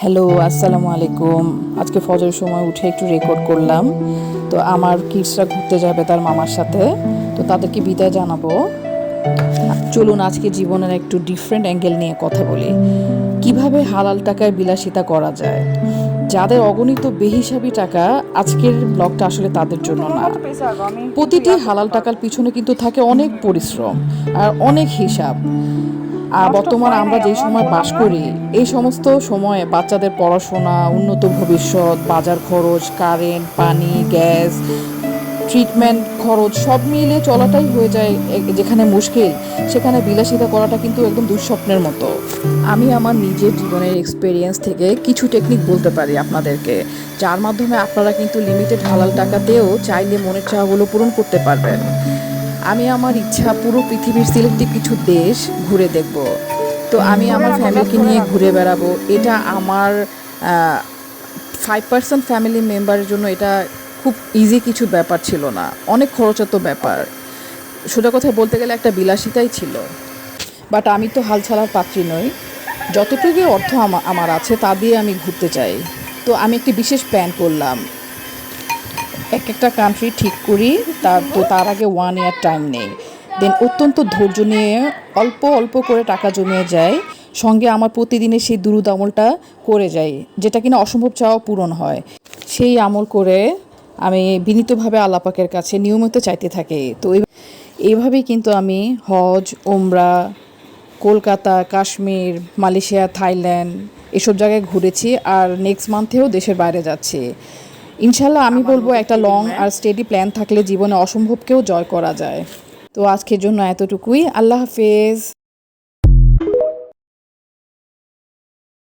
Hello, আসসালামু আলাইকুম। আজকে ফজরের সময় উঠে একটু রেকর্ড করলাম। তো আমার কিডসরা ঘুরতে যাবে তার মামার সাথে, তো তাদেরকে বিদায় জানাবো। চলুন আজকে জীবনের একটু ডিফারেন্ট অ্যাঙ্গেল নিয়ে কথা বলি। কিভাবে হালাল টাকায় বিলাসিতা করা যায়। যাদের অগণিত বেহিসাবি টাকা, আজকের ব্লগটা আসলে তাদের জন্য না। প্রতিটি হালাল টাকার পিছনে কিন্তু থাকে অনেক পরিশ্রম আর অনেক হিসাব। আর বর্তমানে আমরা যেই সময় বাস করি, এই সমস্ত সময়ে বাচ্চাদের পড়াশোনা, উন্নত ভবিষ্যৎ, বাজার খরচ, কারেন্ট, পানি, গ্যাস, ট্রিটমেন্ট খরচ সব মিলিয়ে চলাটাই হয়ে যায় যেখানে মুশকিল, সেখানে বিলাসিতা করাটা কিন্তু একদম দুঃস্বপ্নের মতো। আমি আমার নিজের জীবনের এক্সপেরিয়েন্স থেকে কিছু টেকনিক বলতে পারি আপনাদেরকে, যার মাধ্যমে আপনারা কিন্তু লিমিটেড হালাল টাকাতেও চাইলে মনের চাওয়াগুলো পূরণ করতে পারবেন। আমি আমার ইচ্ছা পুরো পৃথিবীর সিলেক্টিভ কিছু দেশ ঘুরে দেখব। তো আমি আমার ফ্যামিলিকে নিয়ে ঘুরে বেড়াবো। এটা আমার 5% ফ্যামিলি মেম্বারের জন্য এটা খুব ইজি কিছু ব্যাপার ছিল না, অনেক খরচাতো ব্যাপার। সোজা কথা বলতে গেলে একটা বিলাসিতাই ছিল। বাট আমি তো হাল ছাড়ার পাত্রী নই। যতটুকু অর্থ আমার আছে তা দিয়ে আমি ঘুরতে চাই। তো আমি একটি বিশেষ প্ল্যান করলাম। একটা কান্ট্রি ঠিক করি, তার আগে 1 ইয়ার টাইম নেই। দেন অত্যন্ত ধৈর্য নিয়ে অল্প অল্প করে টাকা জমিয়ে যায়। সঙ্গে আমার প্রতিদিনের সেই দুরুদ আমলটা করে যাই, যেটা কিনা অসম্ভব চাওয়া পূরণ হয়। সেই আমল করে আমি বিনীতভাবে আল্লাহ পাকের কাছে নিয়মিত চাইতে থাকি। তো এইভাবেই কিন্তু আমি হজ, ওমরা, কলকাতা, কাশ্মীর, মালয়েশিয়া, থাইল্যান্ড এসব জায়গায় ঘুরেছি। আর নেক্সট মান্থেও দেশের বাইরে যাচ্ছি ইনশাল্লাহ। আমি বলবো একটা লং আর স্টেডি প্ল্যান থাকলে জীবনে অসম্ভবকেও জয় করা যায়। তো আজকের জন্য এতটুকুই। আল্লাহ হাফেজ।